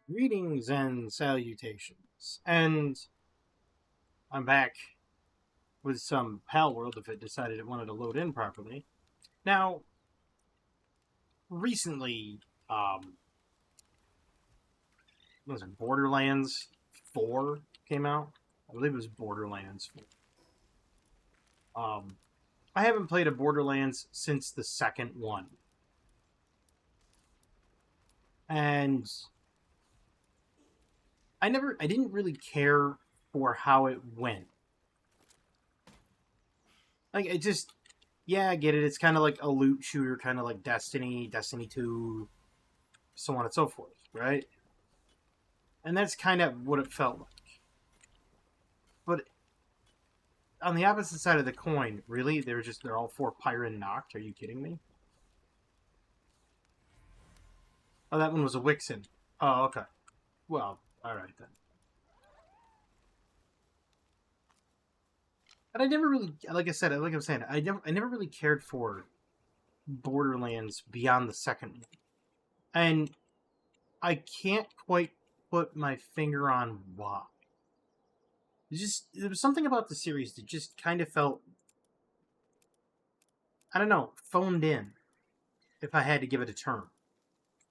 Greetings and salutations. And I'm back with some Pal World if it decided it wanted to load in properly. Now, recently, was it Borderlands 4 came out? I believe it was Borderlands 4. Um, I haven't played a Borderlands since the second one. And I didn't really care for how it went. Like, it just, yeah, I get it. It's kind of like a loot shooter, kind of like Destiny 2, so on and so forth, right? And that's kind of what it felt like. But on the opposite side of the coin, really, they're all four Pyron knocked. Are you kidding me? Oh, that one was a Wixen. Oh, okay. Well, all right then. And I never really, like I said, like I was saying, I never really cared for Borderlands beyond the second one, and I can't quite put my finger on why. There was something about the series that just kind of felt, I don't know, phoned in. If I had to give it a term,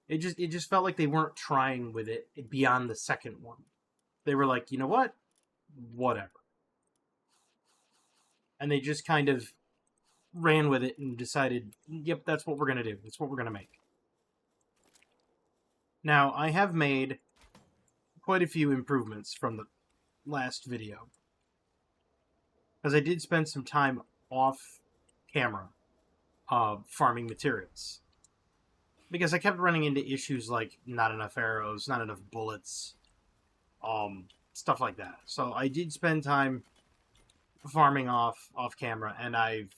it just felt like they weren't trying with it beyond the second one. They were like, you know what, whatever, and they just kind of ran with it and decided, yep, that's what we're gonna do. That's what we're gonna make. Now I have made quite a few improvements from the last video because I did spend some time off camera farming materials because I kept running into issues like not enough arrows, not enough bullets, stuff like that. So I did spend time farming off camera, and I've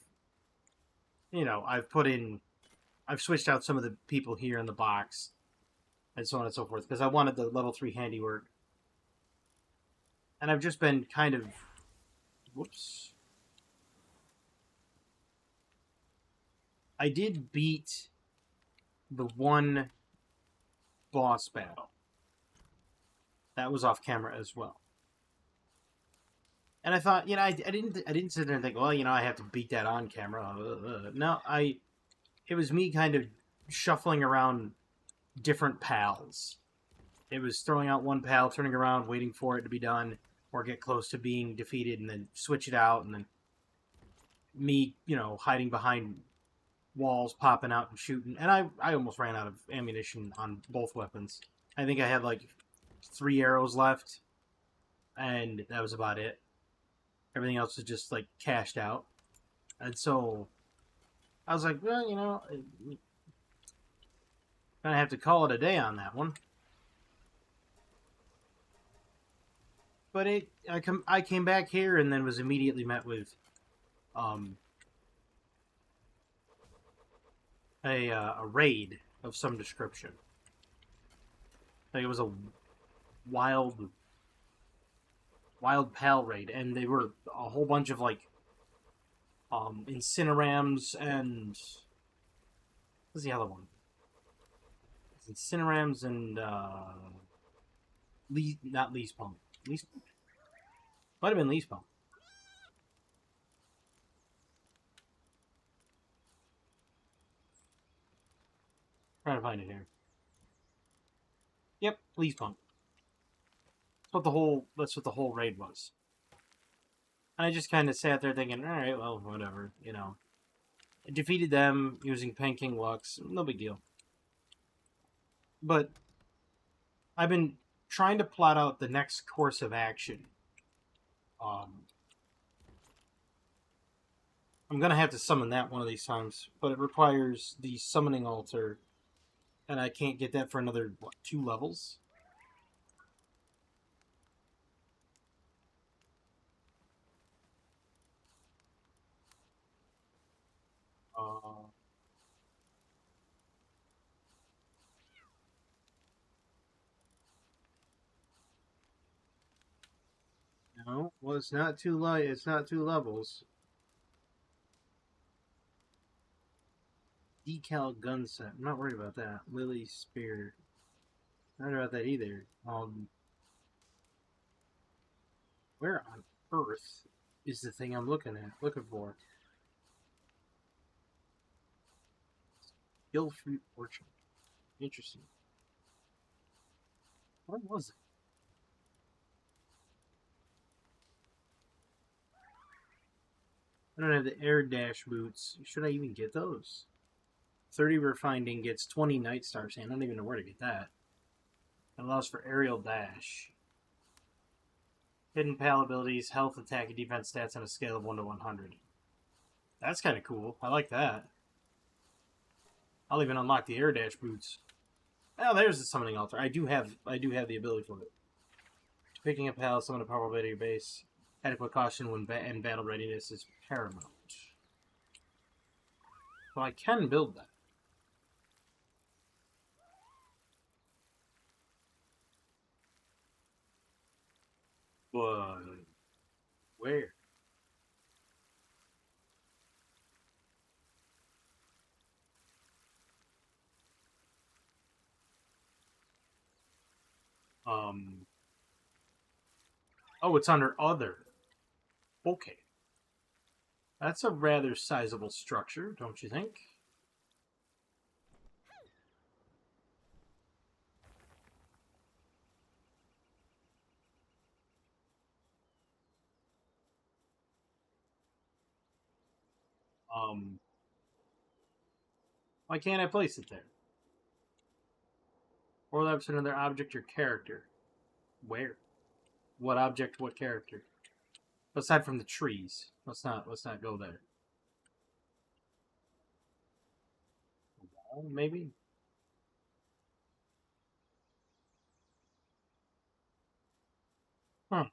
put in, I've switched out some of the people here in the box, and so on and so forth, because I wanted the level 3 handiwork, and I've just been kind of, whoops, I did beat the one boss battle that was off camera as well. And I thought, I didn't sit there and think, well, I have to beat that on camera. No, it was me kind of shuffling around different pals. It was throwing out one pal, turning around, waiting for it to be done, or get close to being defeated, and then switch it out, and then me, hiding behind walls, popping out and shooting. And I almost ran out of ammunition on both weapons. I think I had like 3 arrows left, and that was about it. Everything else was just like cashed out. And so I was like, well, gonna have to call it a day on that one. But I came back here and then was immediately met with um, a raid of some description. Like it was a wild wild pal raid, and they were a whole bunch of like incinerams and what's the other one? Incinerams and not Lee's Pump. Lee's might have been Lee's Pump. Trying to find it here. Yep, Lee's Pump. That's what the whole raid was. And I just kind of sat there thinking, all right, well, whatever, I defeated them using Panking Lux, no big deal. But I've been trying to plot out the next course of action. Um, I'm gonna have to summon that one of these times, but it requires the summoning altar, and I can't get that for another 2 levels. Uh, no, well, it's not 2 light. It's not 2 levels. Decal gun set. I'm not worried about that. Lily spear. Not about that either. Where on earth is the thing I'm looking for? Hill Fruit Orchard. Interesting. What was it? I don't have the Air Dash boots. Should I even get those? 30 refining gets 20 Night Stars. I don't even know where to get that. It allows for aerial dash. Hidden pal abilities, health, attack, and defense stats on a scale of 1 to 100. That's kind of cool. I like that. I'll even unlock the Air Dash boots. Oh, there's the summoning altar. I do have the ability for it. Picking a pal, summon a powerful bit of your base. Adequate caution when and battle readiness is paramount. So I can build that. But where? Oh, it's under other. Okay. That's a rather sizable structure, don't you think? Why can't I place it there? Or that's another object or character. Where? What object, what character? Aside from the trees. Let's not go there. Maybe? Huh.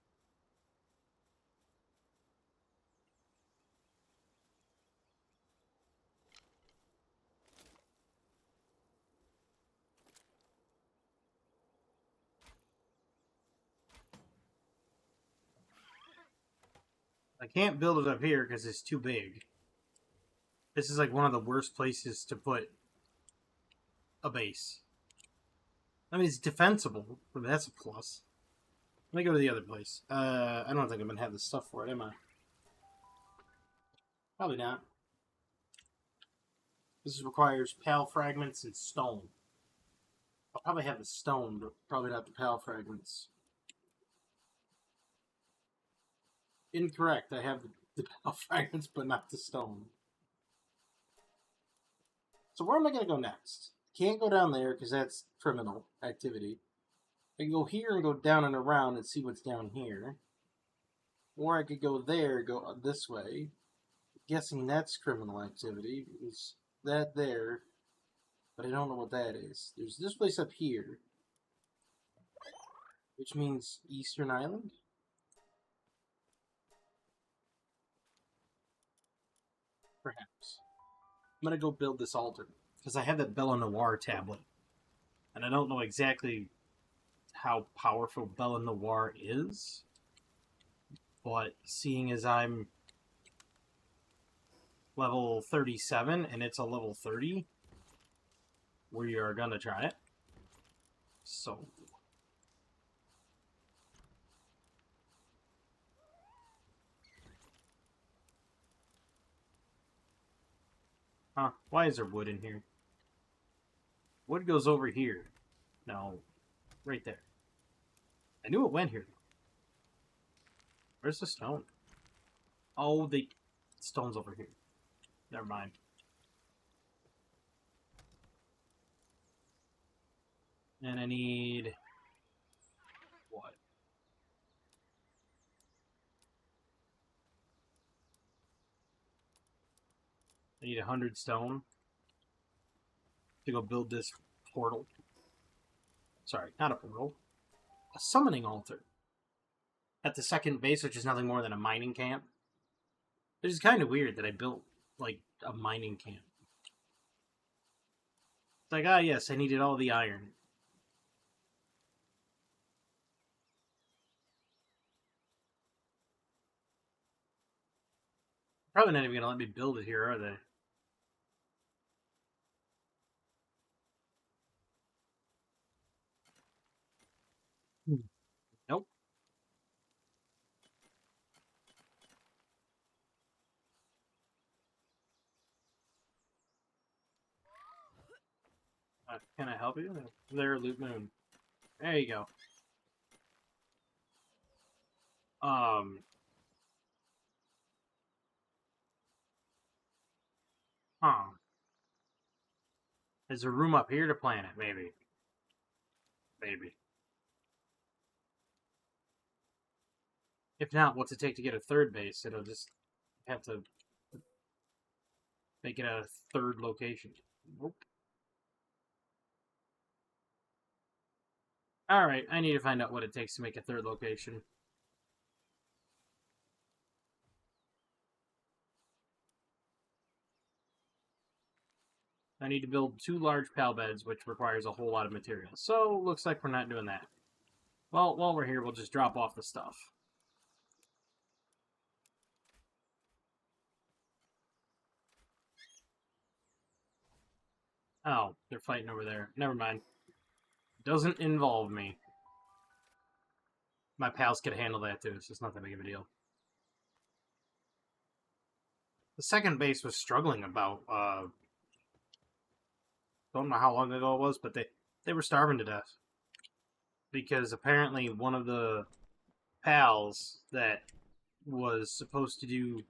I can't build it up here because it's too big. This is like one of the worst places to put a base. I mean, it's defensible, but that's a plus. Let me go to the other place. I don't think I'm going to have the stuff for it, am I? Probably not. This requires PAL fragments and stone. I'll probably have the stone, but probably not the PAL fragments. Incorrect. I have the PAL fragments, but not the stone. So where am I going to go next? Can't go down there because that's criminal activity. I can go here and go down and around and see what's down here. Or I could go there, go this way. Guessing that's criminal activity. Is that there? But I don't know what that is. There's this place up here. Which means Eastern Island? Perhaps. I'm gonna go build this altar. Because I have that Bella Noir tablet. And I don't know exactly how powerful Bella Noir is. But seeing as I'm level 37 and it's a level 30, we are gonna try it. So. Huh, why is there wood in here? Wood goes over here. No, right there. I knew it went here. Where's the stone? Oh, the stone's over here. Never mind. And I need... what? I need 100 stone to go build this portal. Sorry, not a portal. A summoning altar. At the second base, which is nothing more than a mining camp. Which is kind of weird that I built, like, a mining camp. It's like, ah, yes, I needed all the iron. Probably not even going to let me build it here, are they? Nope. Can I help you? There, Loot Moon. There you go. Um, huh. There's a room up here to plant it, maybe. Maybe. If not, what's it take to get a third base? It'll just have to make it a third location. Nope. Alright, I need to find out what it takes to make a third location. I need to build 2 large pal beds, which requires a whole lot of materials. So, looks like we're not doing that. Well, while we're here, we'll just drop off the stuff. Oh, they're fighting over there. Never mind. Doesn't involve me. My pals could handle that too, so it's not that big of a deal. The second base was struggling about, don't know how long ago it was, but they were starving to death. Because apparently one of the pals that was supposed to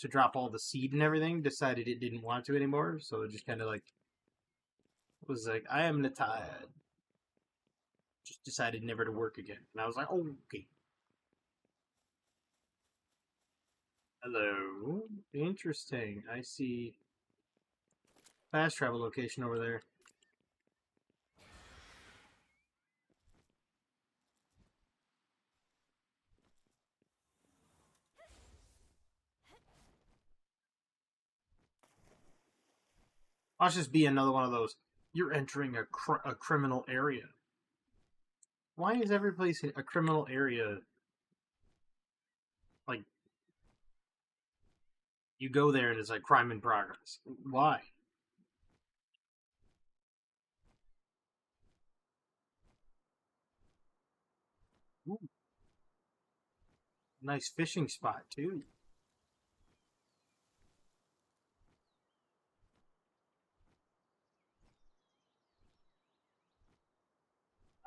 drop all the seed and everything decided it didn't want to anymore, so it just kind of like was like, I am tired. Just decided never to work again. And I was like, oh, okay. Hello. Interesting. I see fast travel location over there. Watch this be another one of those. You're entering a criminal area. Why is every place a criminal area? Like, you go there and it's like crime in progress. Why? Ooh, nice fishing spot too.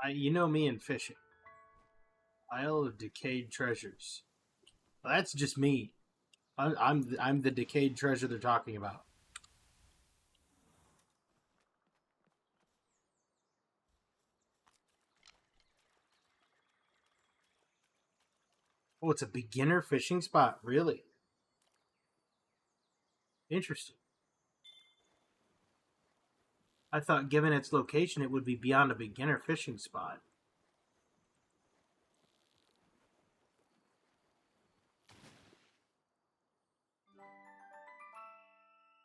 You know me and fishing. Isle of Decayed Treasures. Well, that's just me. I'm the decayed treasure they're talking about. Oh, it's a beginner fishing spot. Really interesting. I thought, given its location, it would be beyond a beginner fishing spot.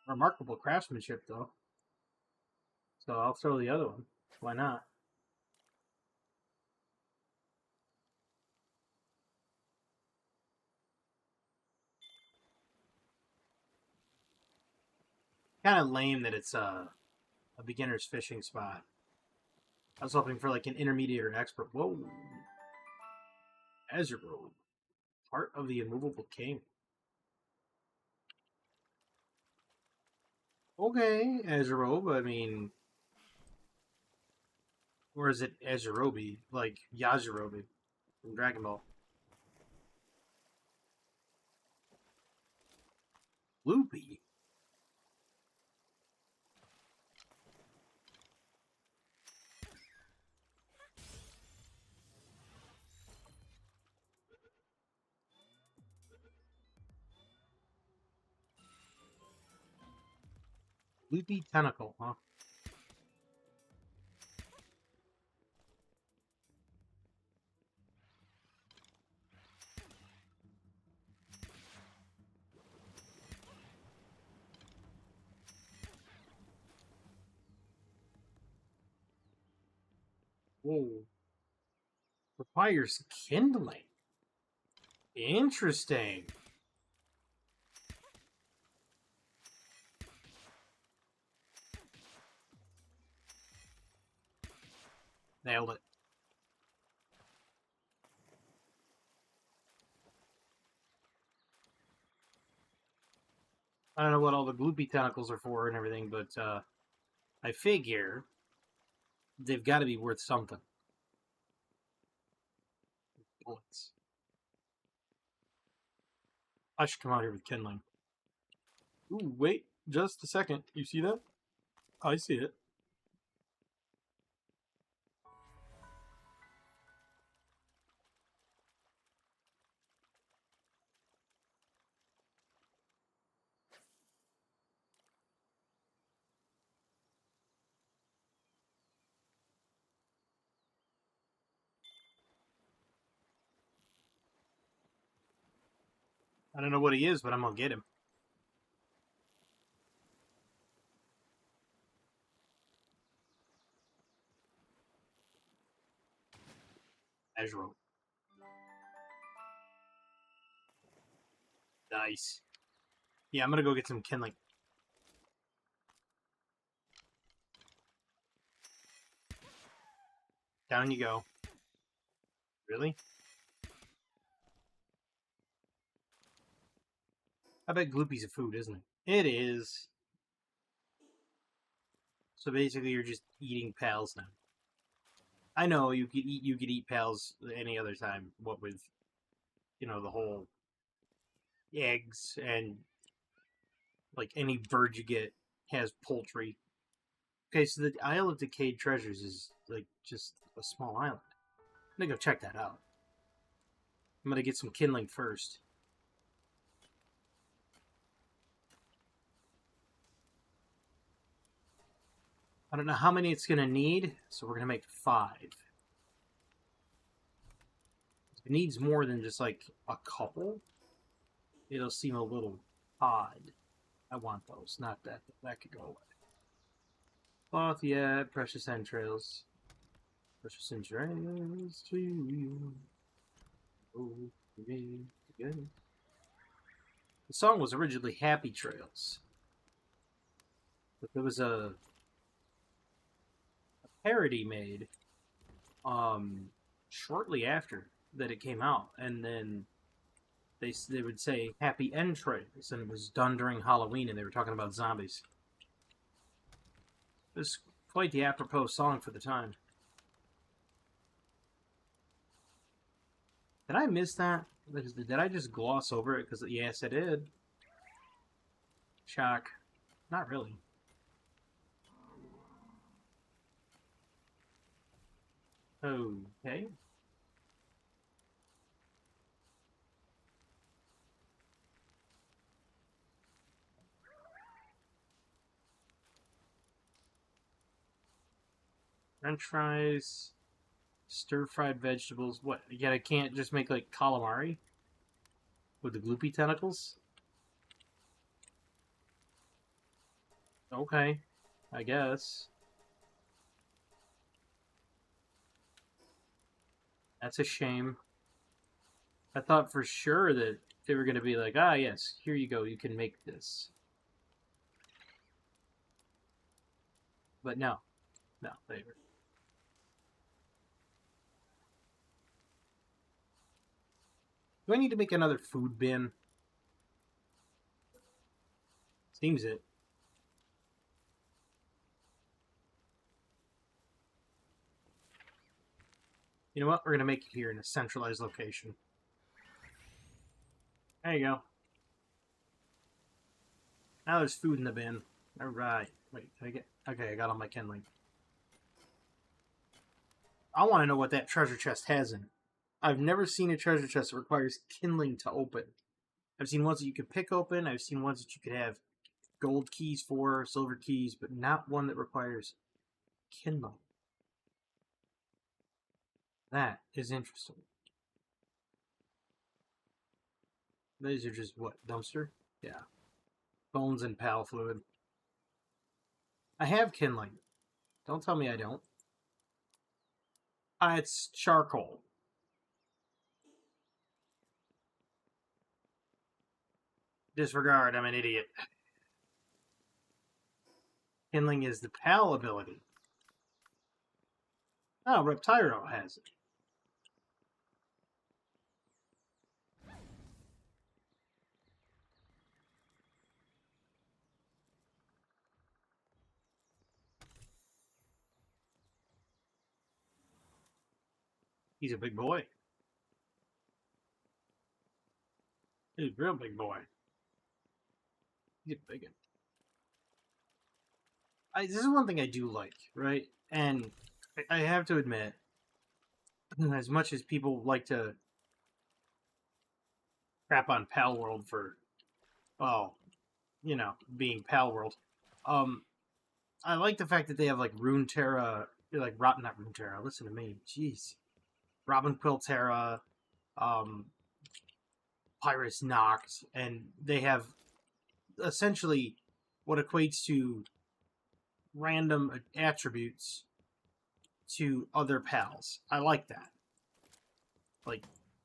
Remarkable craftsmanship, though. So I'll throw the other one. Why not? Kind of lame that it's a beginner's fishing spot. I was hoping for like an intermediate or expert. Whoa. Ezreal. Part of the immovable king. Okay, Ezreal, I mean... Or is it Ezerobi? Like Yajirobe from Dragon Ball. Loopy? Loopy Tentacle, huh? Whoa. Requires kindling. Interesting. Nailed it. I don't know what all the gloopy tentacles are for and everything, but I figure they've got to be worth something. Bullets. I should come out here with kindling. Ooh, wait just a second. You see that? I see it. I don't know what he is, but I'm gonna get him. Ezreal. Nice. Yeah, I'm gonna go get some kindling. Down you go. Really? I bet Gloopy's a food, isn't it? It is. So basically, you're just eating pals now. I know you could eat pals any other time. What with, the whole eggs and like any bird you get has poultry. Okay, so the Isle of Decayed Treasures is like just a small island. I'm gonna go check that out. I'm gonna get some kindling first. I don't know how many it's gonna need, so we're gonna make 5. If it needs more than just like a couple, it'll seem a little odd. I want those, not that. That could go away. Cloth, yeah. Precious entrails. Precious entrails to you. Oh, me again. The song was originally Happy Trails, but there was a parody made shortly after that it came out, and then they would say Happy Entrails, and it was done during Halloween, and they were talking about zombies. It was quite the apropos song for the time. Did I miss that? Did I just gloss over it? Because yes, I did. Shock. Not really. Okay. French fries, stir-fried vegetables. What? Yet I can't just make like calamari with the gloopy tentacles? Okay, I guess. That's a shame. I thought for sure that they were going to be like, ah, yes, here you go, you can make this. But no. No, they were. Do I need to make another food bin? Seems it. You know what? We're going to make it here in a centralized location. There you go. Now there's food in the bin. Alright. Wait, can I get... Okay, I got all my kindling. I want to know what that treasure chest has in it. I've never seen a treasure chest that requires kindling to open. I've seen ones that you could pick open. I've seen ones that you could have gold keys for, silver keys, but not one that requires kindling. That is interesting. These are just what? Dumpster? Yeah. Bones and pal fluid. I have kindling. Don't tell me I don't. It's charcoal. Disregard, I'm an idiot. Kindling is the pal ability. Oh, Reptyro has it. He's a big boy. He's a real big boy. He's a big one. This is one thing I do like, right? And I have to admit, as much as people like to crap on Pal World for, oh, being Pal World, um, I like the fact that they have like Runeterra, like not Runeterra. Listen to me, jeez, Robin Quill Terra, um, Pyrus Noct, and they have essentially what equates to random attributes to other pals. I like that. Like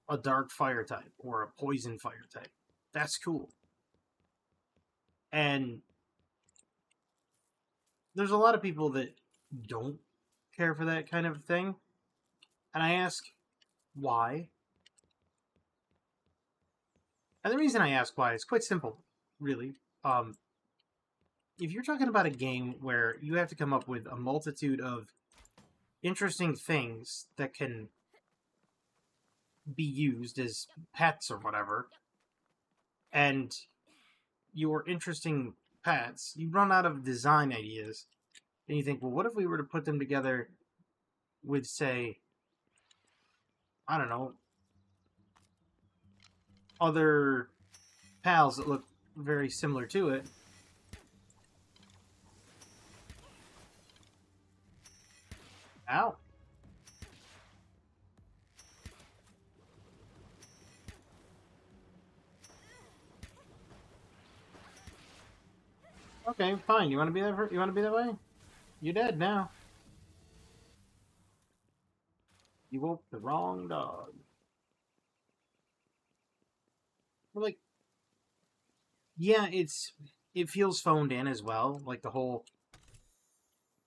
a dark fire type or a poison fire type. That's cool. And there's a lot of people that don't care for that kind of thing. And I ask, why? And the reason I ask why is quite simple, really. If you're talking about a game where you have to come up with a multitude of interesting things that can be used as pets or whatever, and your interesting pets, you run out of design ideas, and you think, well, what if we were to put them together with, say, I don't know, other pals that look very similar to it? Ow. Okay, fine. You want to be that? You want to be that way? You're dead now. You woke the wrong dog. But like, yeah, it feels phoned in as well. Like the whole,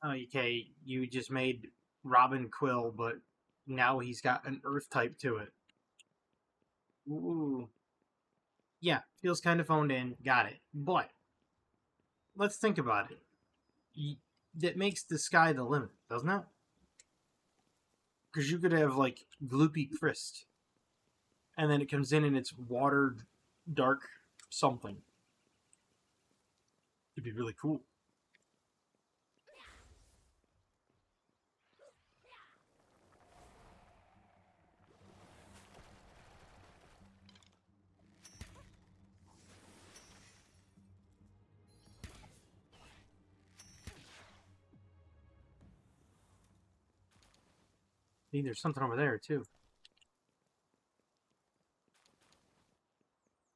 okay, you just made Robin Quill, but now he's got an Earth type to it. Ooh, yeah, feels kind of phoned in. Got it. But let's think about it. That makes the sky the limit, doesn't it? Because you could have like Gloopy Crist, and then it comes in and it's water dark something. It'd be really cool. I think there's something over there too.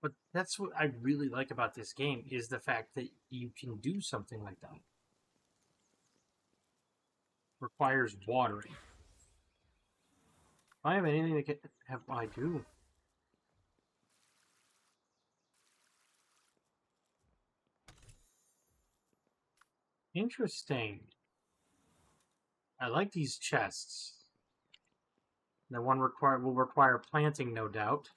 But that's what I really like about this game is the fact that you can do something like that. Requires watering. If I have anything that can have, I do. Interesting. I like these chests. The one will require planting, no doubt.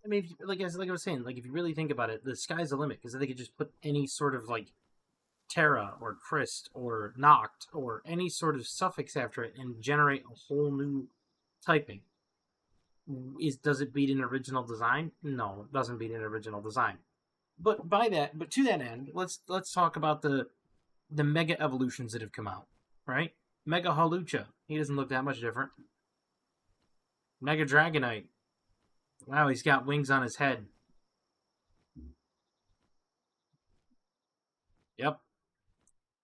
I mean, like I was saying, like if you really think about it, the sky's the limit because they could just put any sort of like Terra or Crist or Noct or any sort of suffix after it and generate a whole new typing. Does it beat an original design? No, it doesn't beat an original design. But to that end, let's talk about the mega evolutions that have come out, right? Mega Hawlucha, he doesn't look that much different. Mega Dragonite, wow, he's got wings on his head. Yep.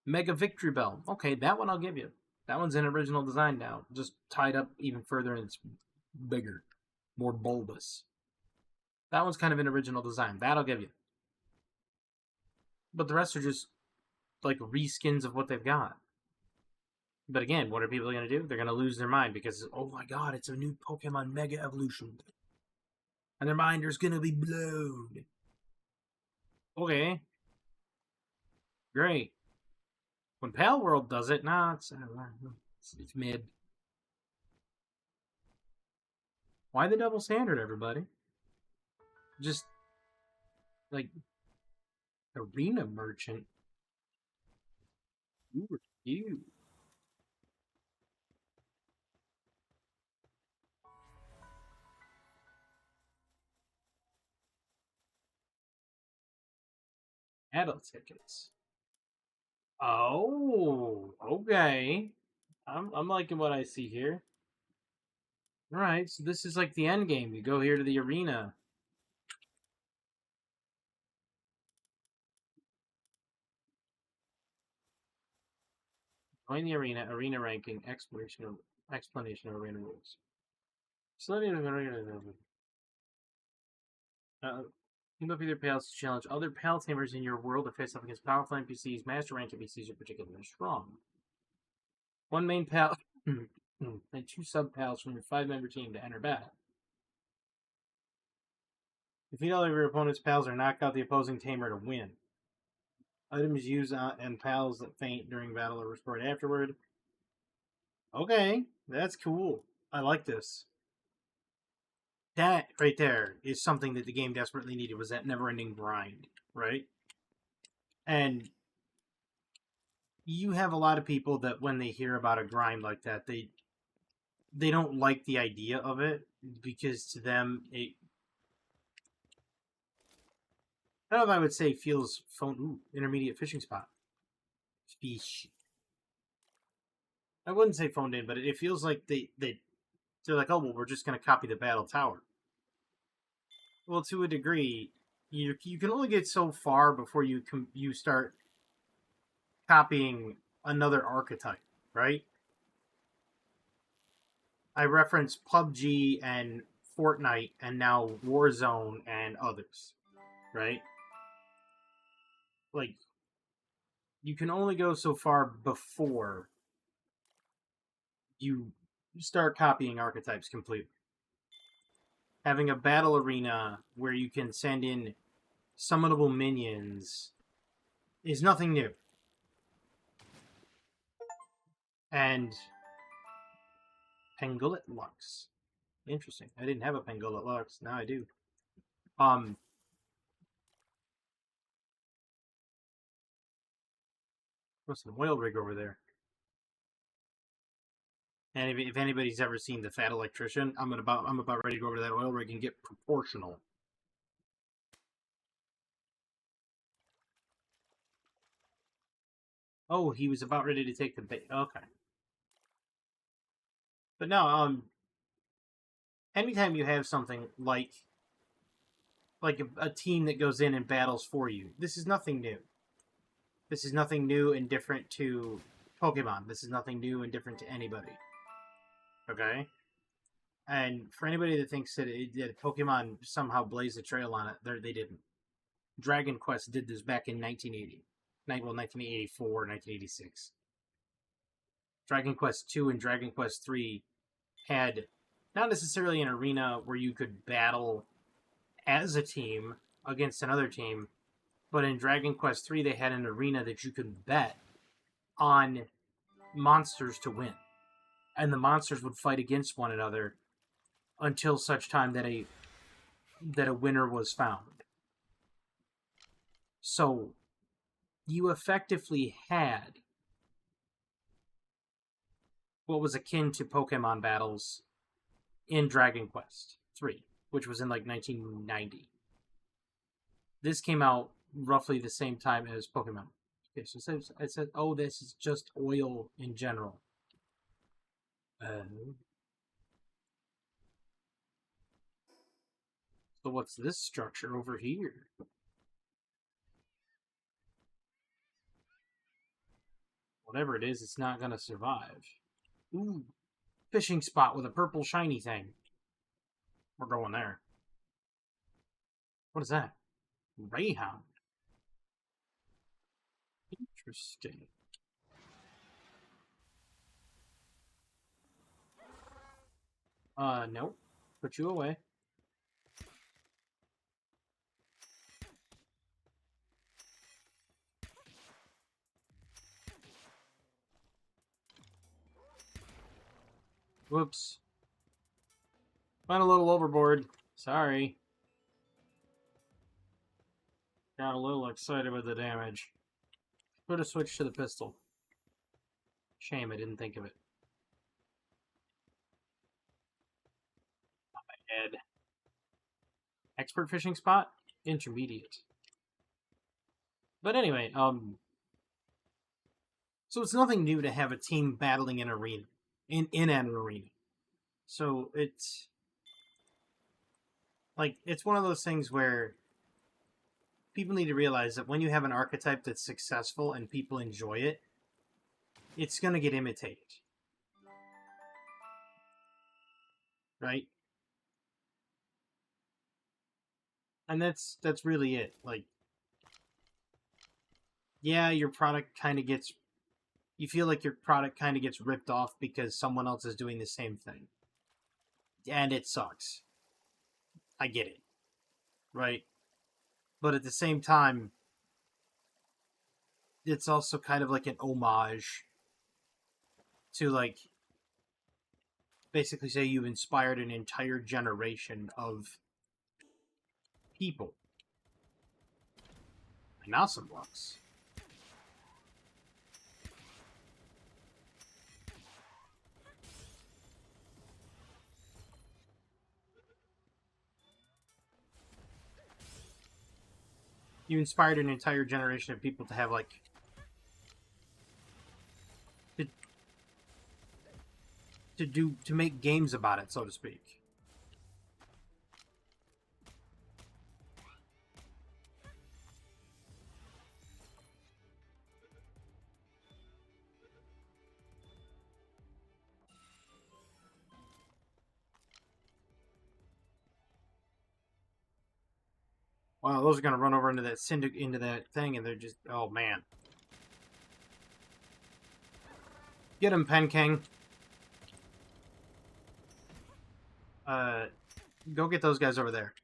Mega Victreebel, okay, that one I'll give you. That one's an original design now, just tied up even further and it's bigger, more bulbous. That one's kind of an original design. That I'll give you. But the rest are just like reskins of what they've got. But again, what are people going to do? They're going to lose their mind because, oh my god, it's a new Pokemon Mega Evolution. And their mind is going to be blown. Okay. Great. When Pal World does it, nah, it's mid. Why the double standard, everybody? Just, like, arena merchant. Who are you? Adult tickets. Oh, okay. I'm liking what I see here. All right, so this is like the end game. You go here to the arena. Join the arena. Arena ranking. Explanation of arena rules. Team up with your pals to challenge other pal tamers in your world to face off against powerful NPCs. Master rank NPCs are particularly strong. One main pal and two sub pals from your 5-member team to enter battle. Defeat all of your opponent's pals or knock out the opposing tamer to win. Items used and pals that faint during battle are restored afterward. Okay, that's cool. I like this. That right there is something that the game desperately needed, was that never-ending grind, right? And you have a lot of people that when they hear about a grind like that, they don't like the idea of it because to them it, I don't know if I would say feels intermediate fishing spot. Fish. I wouldn't say phoned in, but it feels like they're like, oh well, we're just gonna copy the battle tower. Well, to a degree, you can only get so far before you start copying another archetype, right? I reference PUBG and Fortnite and now Warzone and others, right? Like, you can only go so far before you start copying archetypes completely. Having a battle arena where you can send in summonable minions is nothing new. And Pangolin Lux. Interesting. I didn't have a Pangolin Lux. Now I do. What's an oil rig over there? And if anybody's ever seen The Fat Electrician, I'm about ready to go over to that oil rig and get proportional. Oh, he was about ready to take the bait. Okay. But no, anytime you have something like a team that goes in and battles for you, this is nothing new. This is nothing new and different to Pokemon. This is nothing new and different to anybody. Okay? And for anybody that thinks that Pokemon somehow blazed a trail on it, they didn't. Dragon Quest did this back in 1980. 1984, 1986. Dragon Quest 2 and Dragon Quest 3 had not necessarily an arena where you could battle as a team against another team, but in Dragon Quest 3 they had an arena that you could bet on monsters to win. And the monsters would fight against one another until such time that a winner was found. So you effectively had what was akin to Pokemon battles in Dragon Quest 3, which was in like 1990. This came out roughly the same time as Pokemon. Okay, so it says, oh, this is just oil in general. So what's this structure over here? Whatever it is, it's not going to survive. Ooh, fishing spot with a purple shiny thing. We're going there. What is that? Greyhound. Interesting. Nope. Put you away. Whoops. Went a little overboard. Sorry. Got a little excited with the damage. Should have switched to the pistol. Shame I didn't think of it. Head. Expert fishing spot? Intermediate. But anyway, so it's nothing new to have a team battling in arena. In an arena. So it's like it's one of those things where people need to realize that when you have an archetype that's successful and people enjoy it, it's gonna get imitated. Right? And that's really it. Like, yeah, your product kind of gets, you feel like your product kind of gets ripped off because someone else is doing the same thing. And it sucks. I get it. Right? But at the same time, it's also kind of like an homage to, like, basically say you've inspired an entire generation of people. And now some blocks. You inspired an entire generation of people to have, like, to make games about it, so to speak. Wow, those are gonna run over into that into that thing, and they're just, oh man. Get him, Pen King. Go get those guys over there.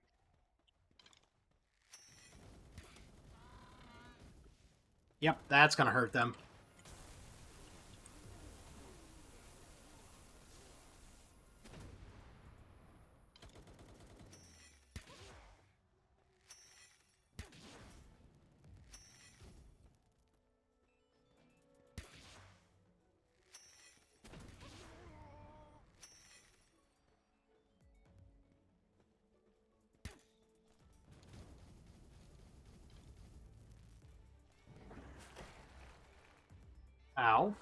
Yep, that's gonna hurt them. Ow.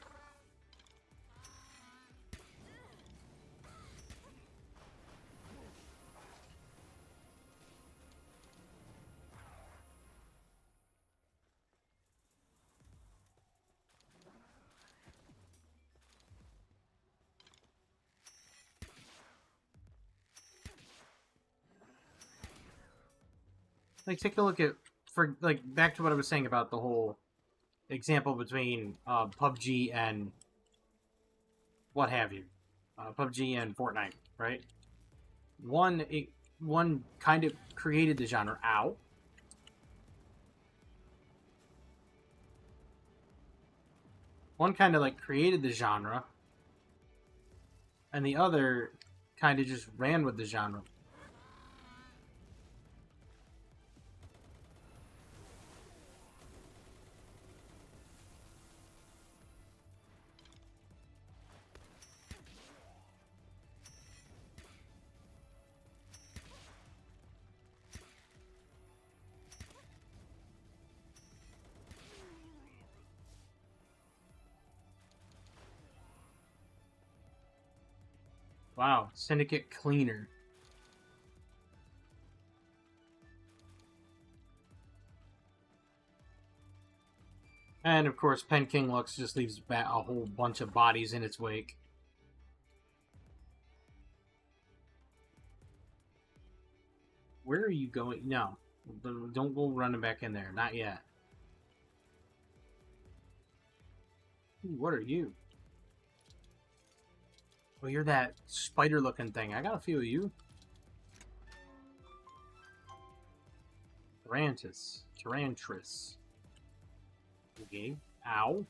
Like, take a look at, for, like, back to what I was saying about the whole example between PUBG and what have you. PUBG and Fortnite, right? One kind of created the genre. Ow. One kind of, like, created the genre, and the other kind of just ran with the genre. Wow, Syndicate Cleaner. And of course, Pen King Lux just leaves a whole bunch of bodies in its wake. Where are you going? No, don't go running back in there. Not yet. Ooh, what are you? Oh, you're that spider-looking thing. I got a few of you. Tyrantris. Okay. Ow.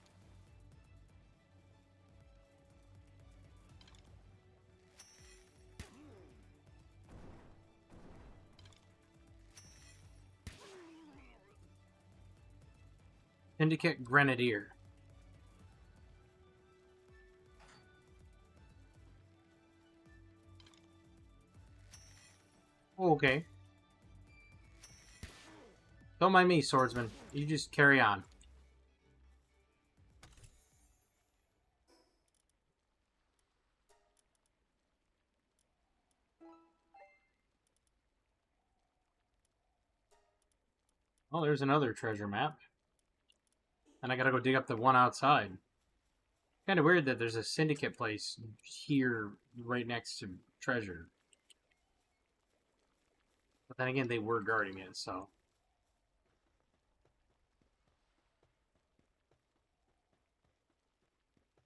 Syndicate Grenadier. Oh, okay. Don't mind me, swordsman. You just carry on. Oh, there's another treasure map. And I gotta go dig up the one outside. Kind of weird that there's a syndicate place here right next to treasure. But then again, they were guarding it, so...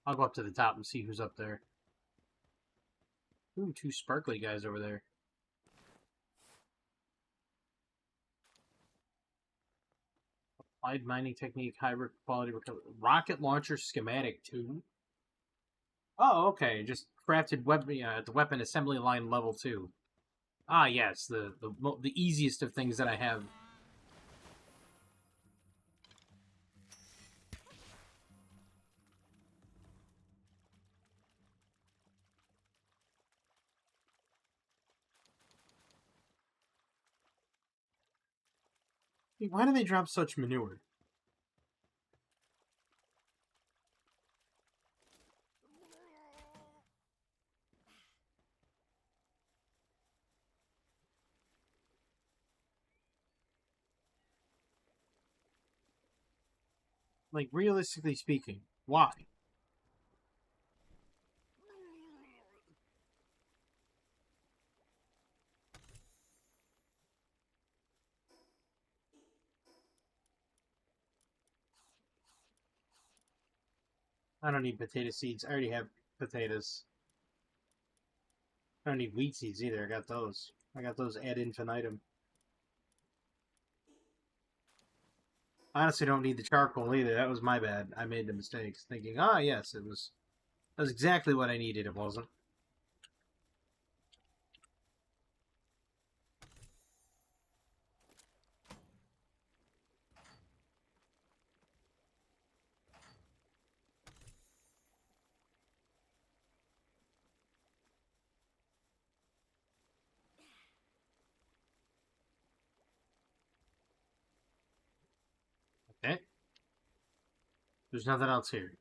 I'll go up to the top and see who's up there. Ooh, two sparkly guys over there. Applied mining technique, high quality recovery. Rocket launcher schematic 2. Oh, okay. Just crafted weapon at the weapon assembly line level 2. Ah, yes, the easiest of things that I have. Why do they drop such manure? Like, realistically speaking, why? I don't need potato seeds. I already have potatoes. I don't need wheat seeds either. I got those. I got those ad infinitum. I honestly don't need the charcoal either. That was my bad. I made the mistakes, thinking, ah, yes, it was. That was exactly what I needed. It wasn't. Okay. There's nothing else here.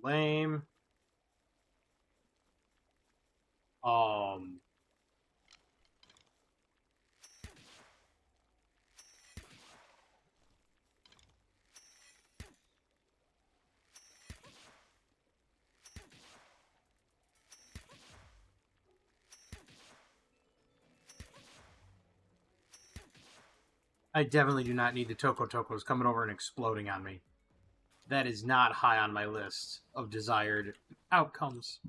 Lame. Um. I definitely do not need the Toko Tokos coming over and exploding on me. That is not high on my list of desired outcomes.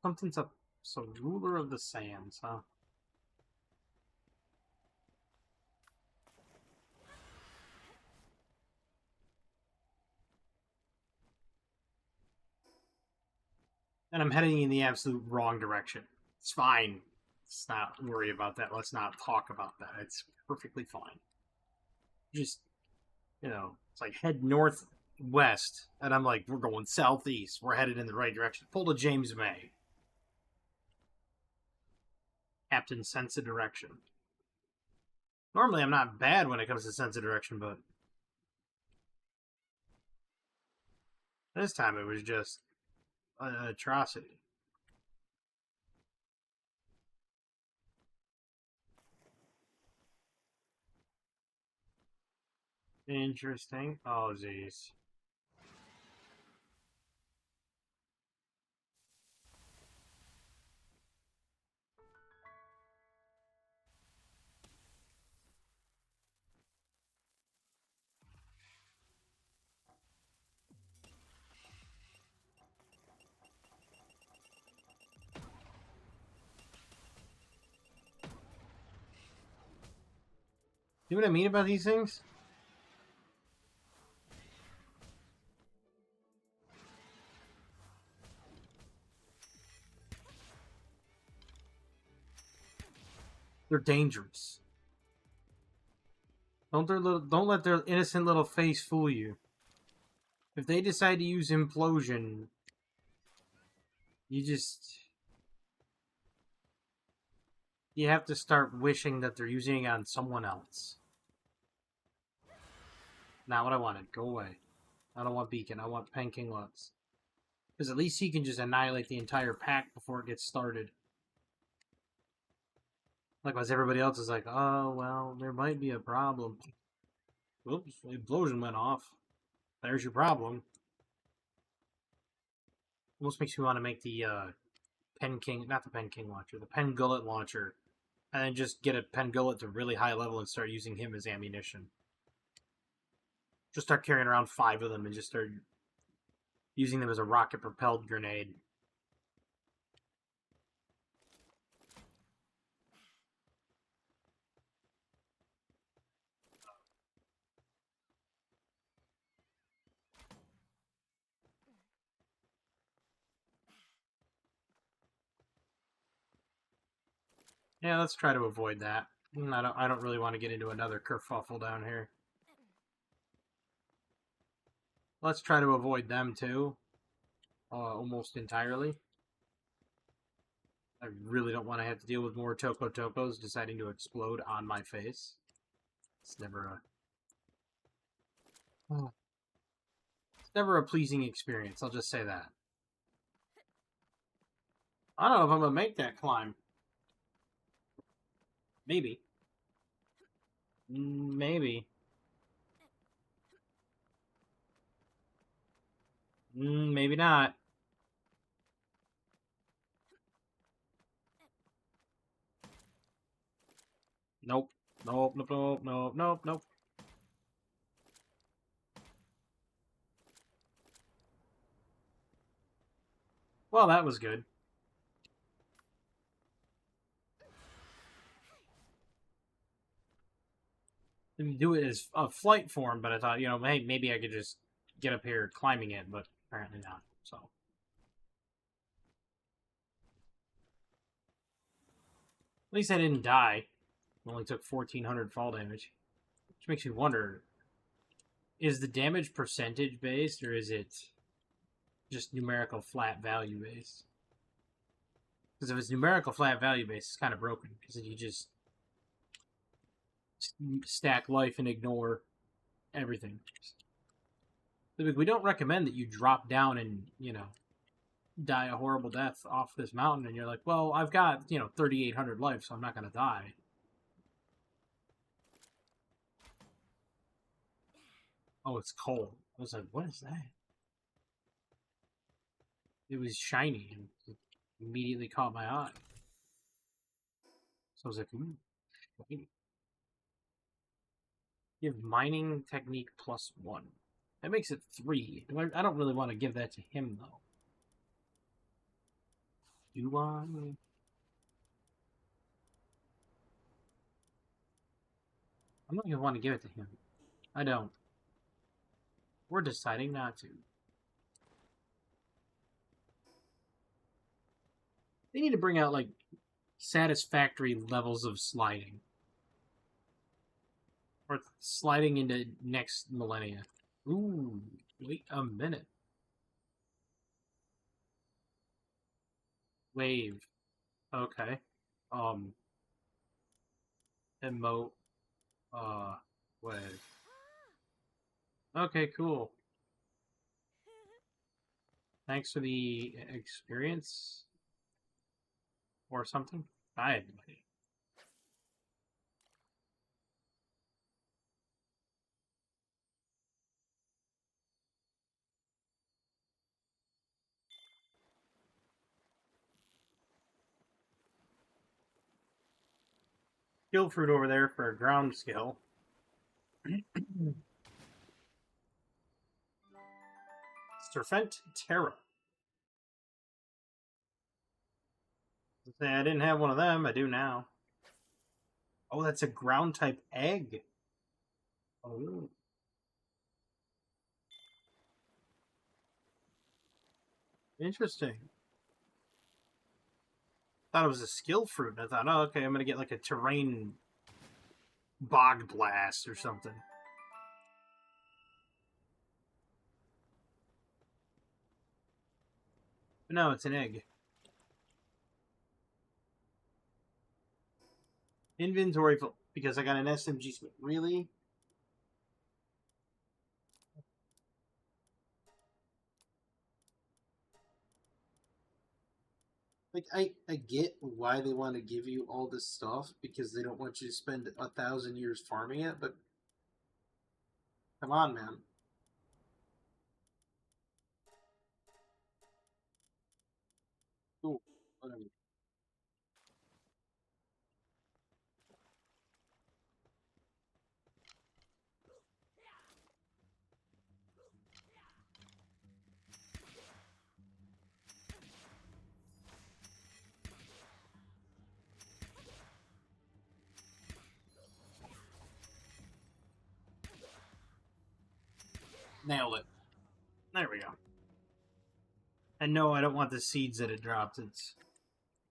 Something's up. So, ruler of the sands, huh? And I'm heading in the absolute wrong direction. It's fine. Let's not worry about that. Let's not talk about that. It's perfectly fine. Just, it's like head northwest, and I'm like, we're going southeast. We're headed in the right direction. Pull to James May. Captain Sense of Direction. Normally, I'm not bad when it comes to sense of direction, but this time it was just an atrocity. Interesting. Oh, jeez. You know what I mean about these things? They're dangerous. Don't let their innocent little face fool you. If they decide to use implosion, you have to start wishing that they're using it on someone else. Not what I wanted. Go away. I don't want Beacon. I want Penking Lutz. Because at least he can just annihilate the entire pack before it gets started. Likewise, everybody else is like, oh, well, there might be a problem. Oops, the implosion went off. There's your problem. Almost makes me want to make the not the Penking launcher, the Pengullet launcher, and then just get a Pengullet to really high level and start using him as ammunition. Just start carrying around 5 of them and just start using them as a rocket-propelled grenade. Yeah, let's try to avoid that. I don't really want to get into another kerfuffle down here. Let's try to avoid them too. Almost entirely. I really don't want to have to deal with more Toko Tokos deciding to explode on my face. It's never it's never a pleasing experience, I'll just say that. I don't know if I'm gonna make that climb. Maybe. Maybe. Maybe not. Nope. Nope, nope, nope, nope, nope, nope. Well, that was good. Didn't do it as a flight form, but I thought, hey, maybe I could just get up here climbing it, but apparently not, so. At least I didn't die. I only took 1,400 fall damage. Which makes me wonder, is the damage percentage based, or is it just numerical flat value based? Because if it's numerical flat value based, it's kind of broken. Because if you just stack life and ignore everything. We don't recommend that you drop down and, die a horrible death off this mountain and you're like, well, I've got, 3,800 life, so I'm not going to die. Oh, it's cold. I was like, what is that? It was shiny and it immediately caught my eye. So I was like, wait. Give mining technique +1. That makes it 3. I don't really want to give that to him, though. Do I? I'm not going to want to give it to him. I don't. We're deciding not to. They need to bring out, like, satisfactory levels of sliding. Or sliding into next millennia. Ooh, wait a minute. Wave. Okay. Emote. Wave. Okay, cool. Thanks for the experience. Or something. I had no idea. Skill fruit over there for a ground skill. Serpent Terra. I didn't have one of them. I do now. Oh, that's a ground type egg. Oh. Interesting. Thought it was a skill fruit. And I thought, oh, okay, I'm gonna get like a terrain bog blast or something. But no, it's an egg. Inventory full because I got an SMG. Really? Like I get why they want to give you all this stuff because they don't want you to spend 1,000 years farming it, but come on, man. Cool. Whatever. Nailed it. There we go. And no, I don't want the seeds that it dropped.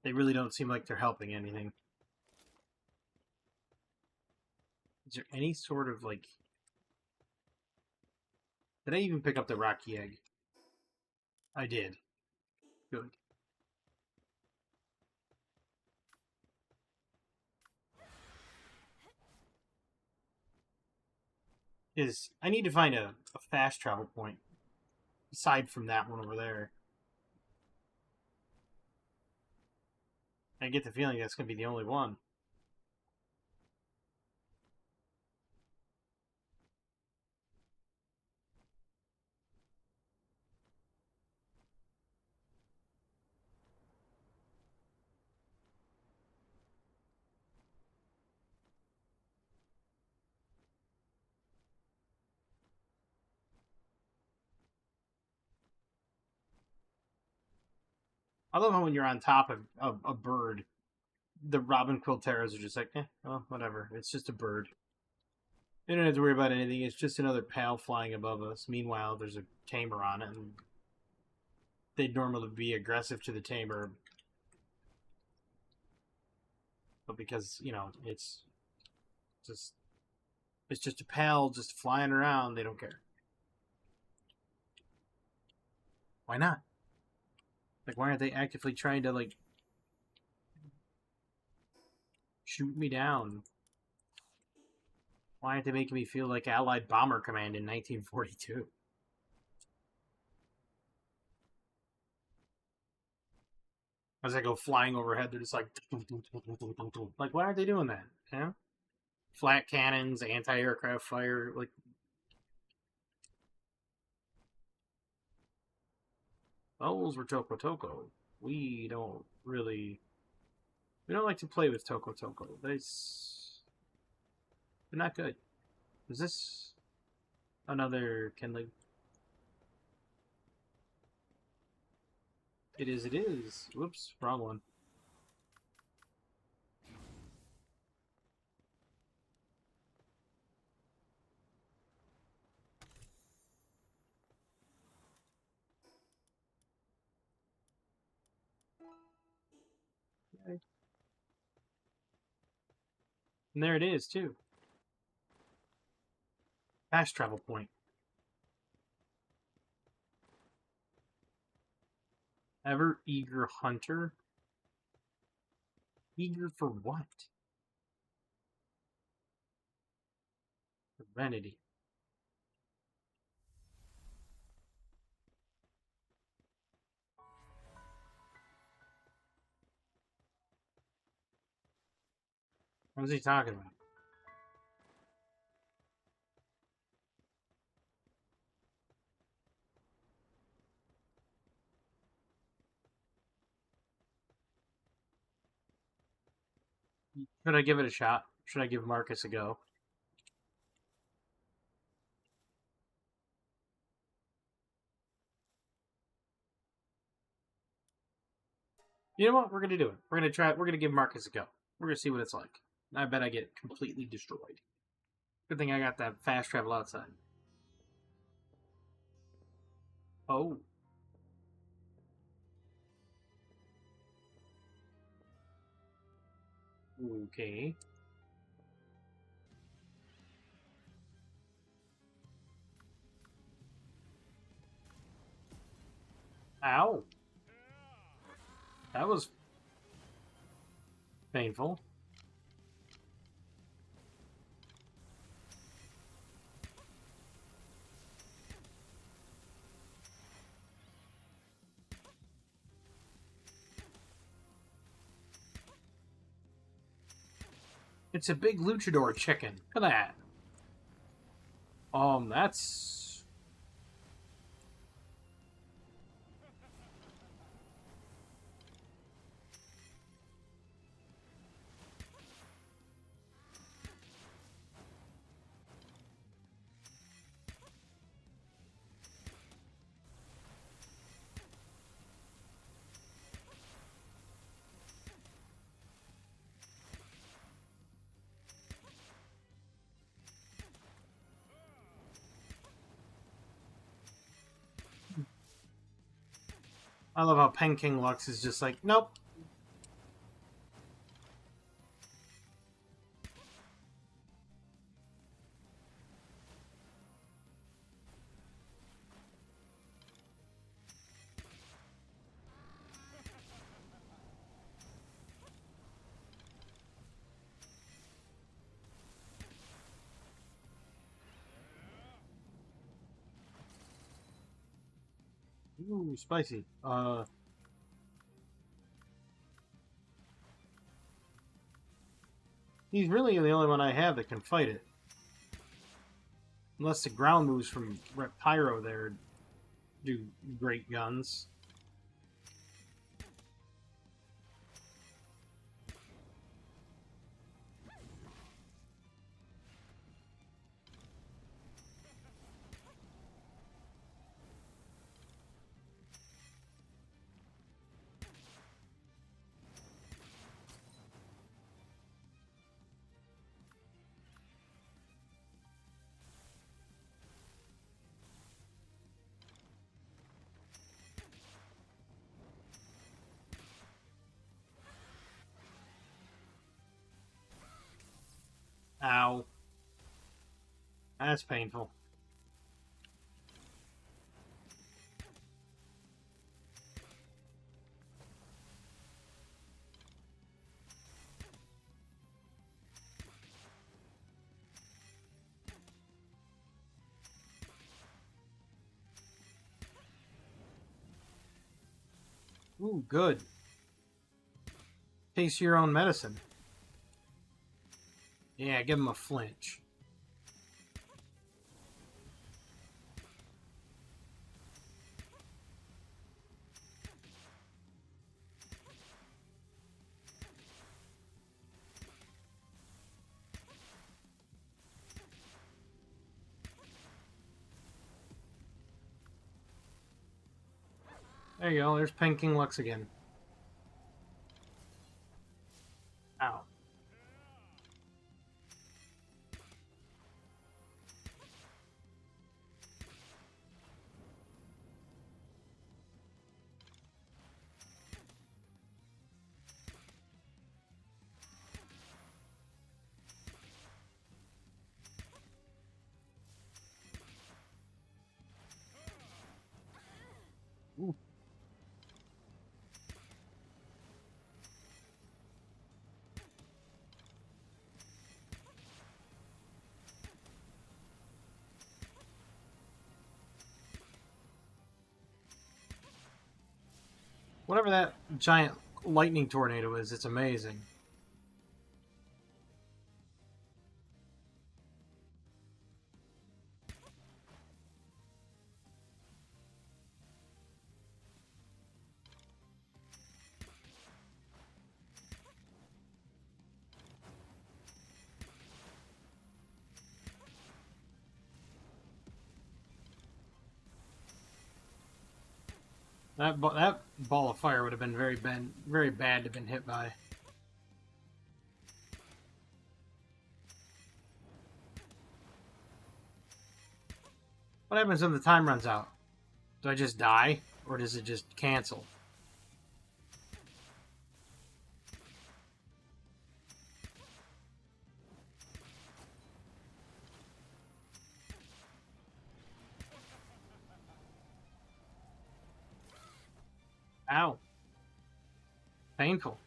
They really don't seem like they're helping anything. Is there any sort of like? Did I even pick up the rocky egg? I did. Good. Is I need to find a fast travel point aside from that one over there. I get the feeling that's going to be the only one. I love how when you're on top of a bird, the robin quilteros are just like, well, whatever. It's just a bird. They don't have to worry about anything. It's just another pal flying above us. Meanwhile, there's a tamer on it, and they'd normally be aggressive to the tamer, but because just it's just a pal just flying around, they don't care. Why not? Like, why aren't they actively trying to like shoot me down? Why aren't they making me feel like Allied Bomber Command in 1942? As I go flying overhead, they're just like, why aren't they doing that? Yeah, flat cannons, anti-aircraft fire. Like, those were Toko Toko. We don't really, we don't like to play with Toko Toko. They're not good. Is this another Kenlig? It is. It is. Whoops, wrong one. Okay. And there it is too. Fast travel point. Ever eager hunter. Eager for what? Serenity. What is he talking about? Should I give it a shot? Should I give Marcus a go? You know what? We're gonna do it. We're gonna try. We're gonna give Marcus a go. We're gonna see what it's like. I bet I get completely destroyed. Good thing I got that fast travel outside. Oh. Okay. Ow. That was painful. It's a big luchador chicken. Look at that. That's... I love how Pen King Lux is just like, nope. Ooh, spicy. He's really the only one I have that can fight it. Unless the ground moves from Pyro there do great guns. Ow. That's painful. Ooh, good. Taste your own medicine. Yeah, give him a flinch. There you go. There's Pen King Lux again. Ow. Ooh. Whatever that giant lightning tornado is, it's amazing. That ball of fire would have been very bad to have been hit by. What happens when the time runs out? Do I just die? Or does it just cancel? Ow. Painful.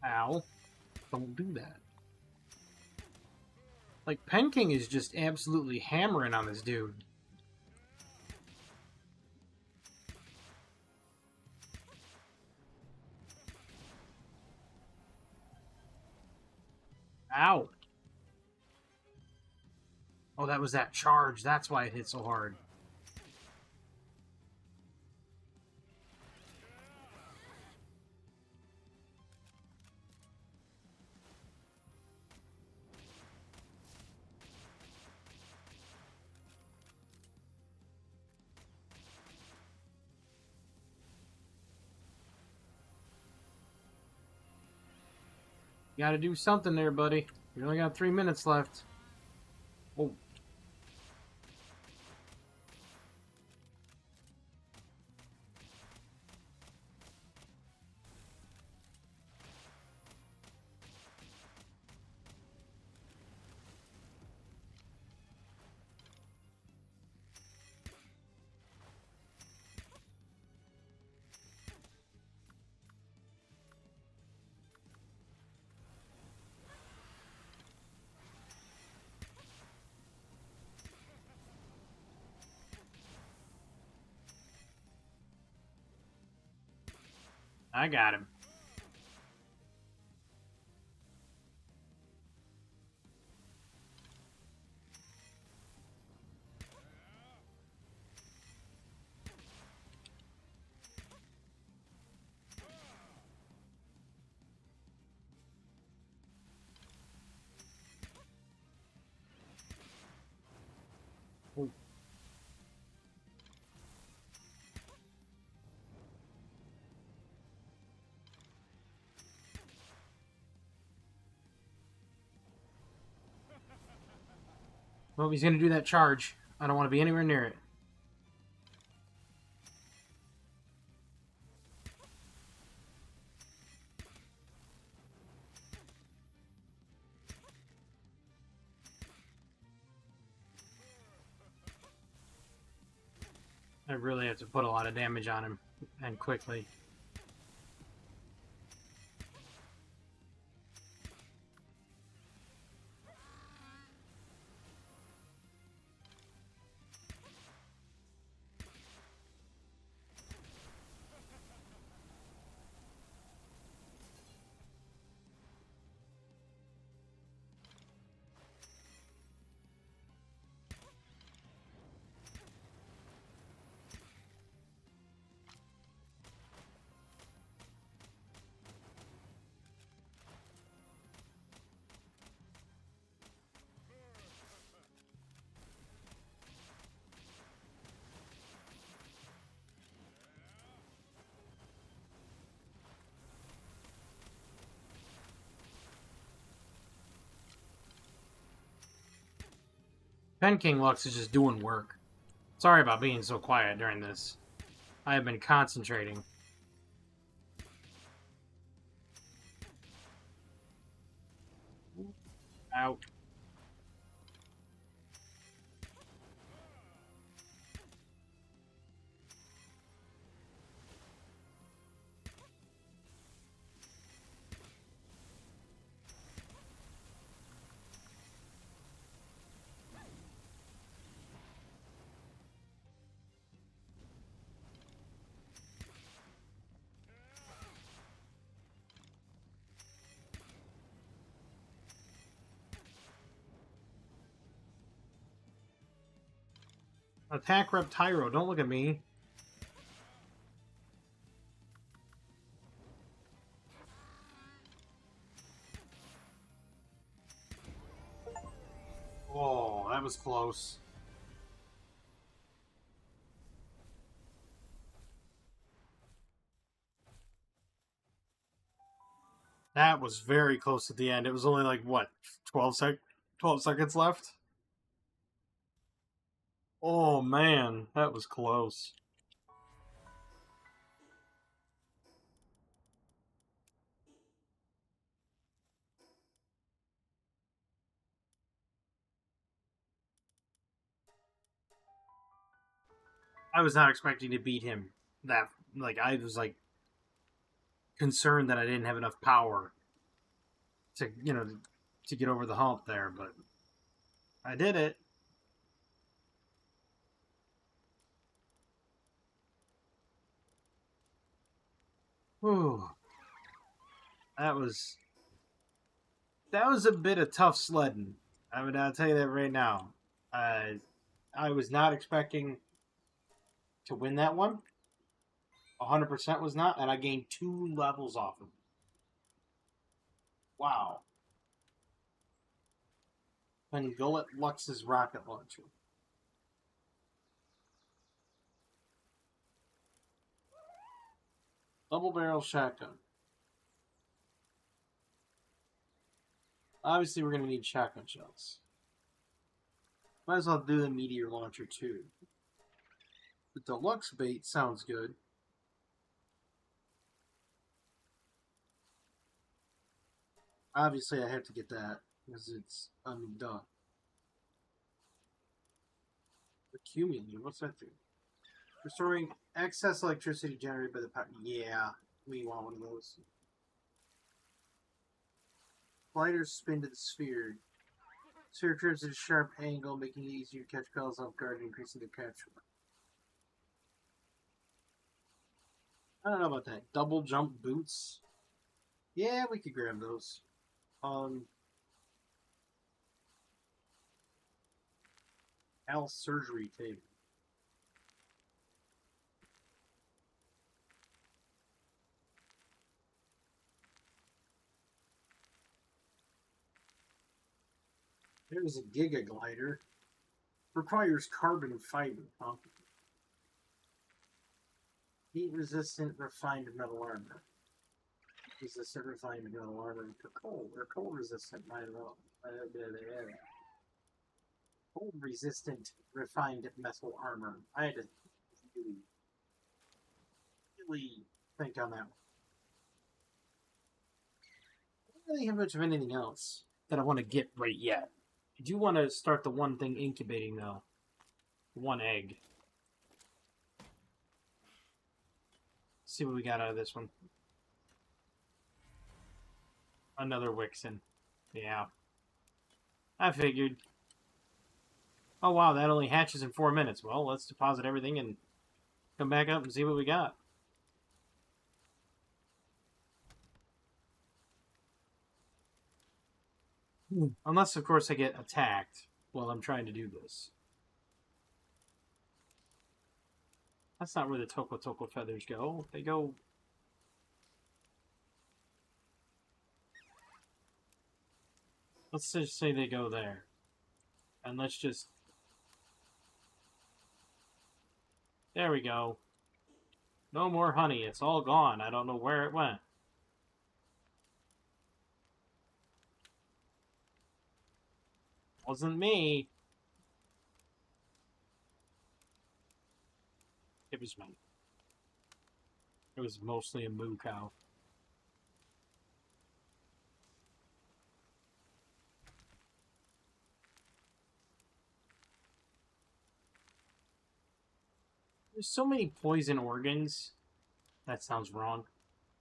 Ow. Don't do that. Like, Penking is just absolutely hammering on this dude. Ow. Oh, that was that charge. That's why it hit so hard. You gotta do something there, buddy. You only got 3 minutes left. Oh. I got him. Oh. Well, he's gonna do that charge. I don't want to be anywhere near it. I really have to put a lot of damage on him, and quickly. Penking Lux is just doing work. Sorry about being so quiet during this. I have been concentrating. Out. Attack Reptyro, don't look at me. that was close. That was very close at the end. It was only like, what, 12 seconds left? Oh, man. That was close. I was not expecting to beat him that, like, I was, like, concerned that I didn't have enough power to, to get over the hump there, but I did it. Whew. That was a bit of tough sledding. I'll tell you that right now. I was not expecting to win that one. 100% was not, and I gained 2 levels off him. Wow. Gullet Lux's rocket launcher. Double barrel shotgun. Obviously, we're going to need shotgun shells. Might as well do the meteor launcher too. The deluxe bait sounds good. Obviously, I have to get that because it's undone. Accumulating. What's that do? Restoring excess electricity generated by the power. Yeah, we want one of those. Gliders spin to the sphere. Sphere turns at a sharp angle, making it easier to catch bells off guard and increasing their catch. I don't know about that. Double jump boots. Yeah, we could grab those. Al surgery table. There's a Giga Glider. Requires carbon fiber, huh? Heat resistant refined metal armor. Resistant refined metal armor to cold, or cold resistant, I don't know. Cold resistant refined metal armor. I had to really think on that one. I don't really have much of anything else that I want to get right yet. I do want to start the one thing incubating, though. One egg. See what we got out of this one. Another Wixen. Yeah. I figured. Oh, wow, that only hatches in 4 minutes. Well, let's deposit everything and come back up and see what we got. Unless, of course, I get attacked while I'm trying to do this. That's not where the Toko Toko feathers go. They go... Let's just say they go there. And let's just... There we go. No more honey. It's all gone. I don't know where it went. Wasn't me. It was me. It was mostly a moo cow. There's so many poison organs. That sounds wrong.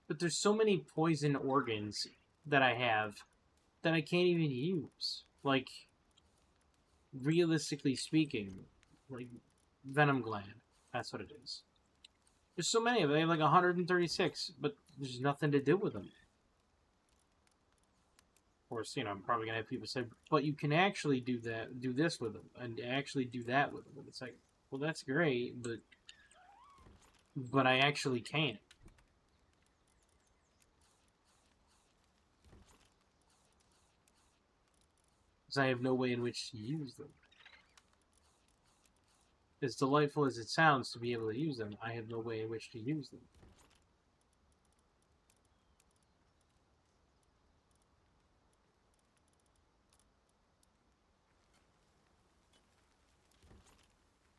But there's so many poison organs that I have that I can't even use. Like, realistically speaking, like, venom gland. That's what it is. There's so many of them. I have like 136, but there's nothing to do with them. Of course, I'm probably going to have people say, but you can actually do this with them, and actually do that with them. And it's like, well, that's great, but I actually can't. Because I have no way in which to use them. As delightful as it sounds to be able to use them, I have no way in which to use them.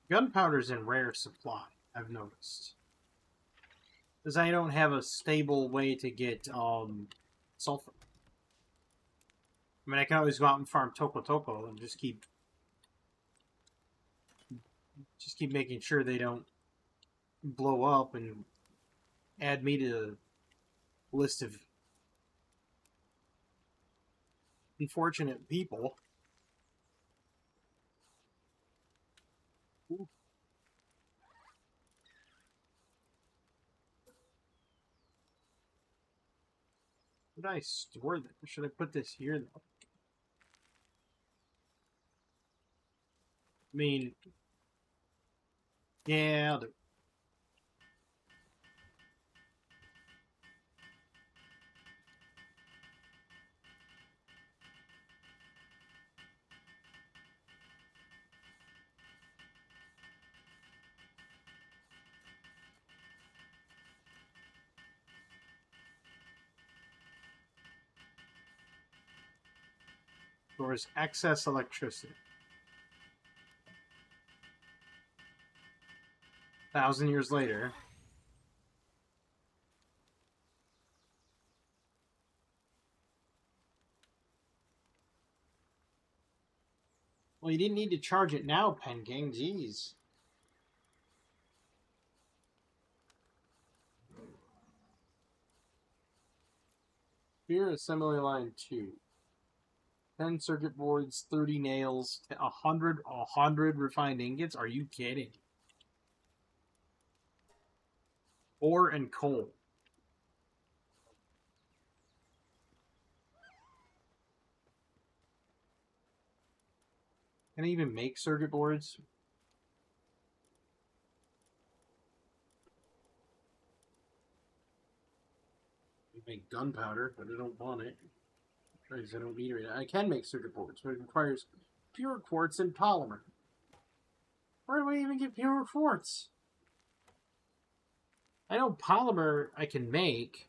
Gunpowder's in rare supply, I've noticed. Because I don't have a stable way to get sulfur. I mean, I can always go out and farm Toko Toko and just keep making sure they don't blow up and add me to the list of unfortunate people. Ooh. Where did I store that? Should I put this here, though? I mean, yeah, I'll do. Stores excess electricity. 1,000 years later. Well, you didn't need to charge it now, Pen King. Jeez. Here, assembly line 2. 10 circuit boards, 30 nails, 100 refined ingots. Are you kidding? Ore and coal. Can I even make circuit boards? I make gunpowder, but I don't want it. Because I don't need it. I can make circuit boards, but it requires pure quartz and polymer. Where do I even get pure quartz? I know polymer I can make.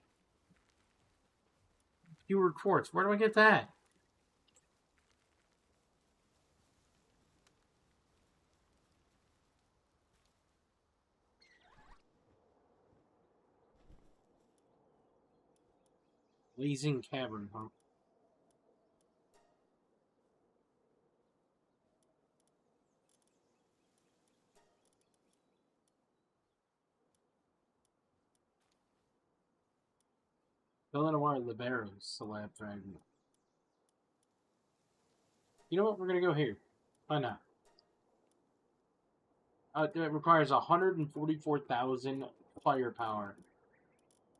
Pure quartz. Where do I get that? Blazing Cavern, huh? Bellinawar Liberos, the lab dragon. You know what? We're gonna go here. Why not? It requires 144,000 firepower,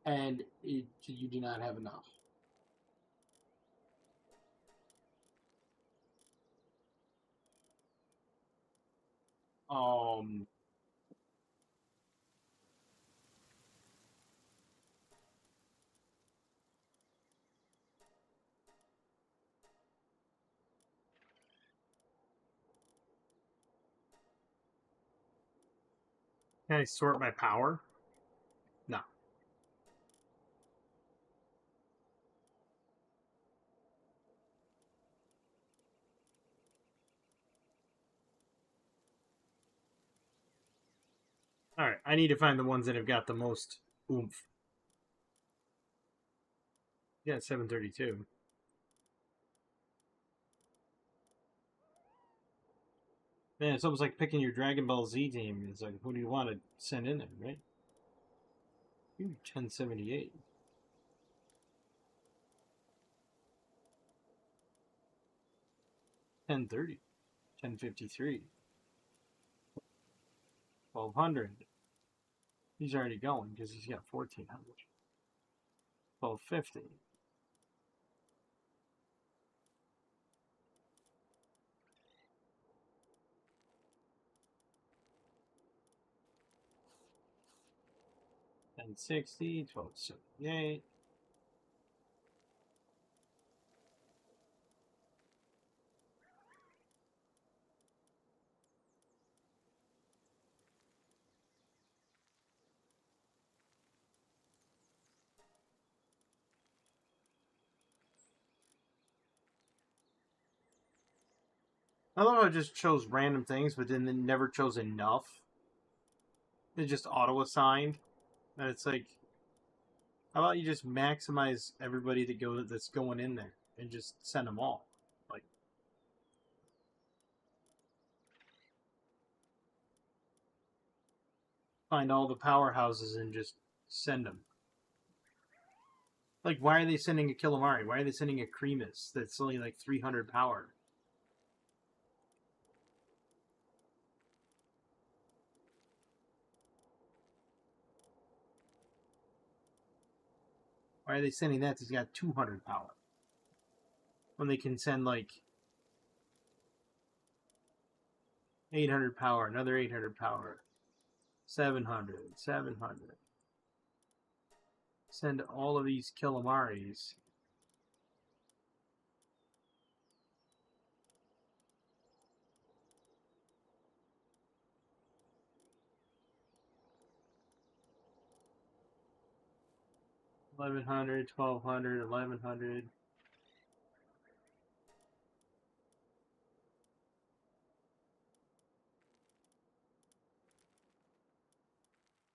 and you do not have enough. Um, can I sort my power? No. All right, I need to find the ones that have got the most oomph. Yeah, 732. Man, it's almost like picking your Dragon Ball Z team. It's like, who do you want to send in there, right? Ooh, 1078. 1030. 1053. 1200. He's already going because he's got 1400. 1250. 1060. 1278. I love how it just chose random things, but then it never chose enough. It just auto-assigned. And it's like, how about you just maximize everybody that's going in there and just send them all? Like, find all the powerhouses and just send them. Like, why are they sending a Killamari? Why are they sending a Cremus that's only like 300 power? Why are they sending that? He's got 200 power. When they can send like 800 power, another 800 power, 700, 700. Send all of these Killamaris. $1,100, $1,200, $1,100.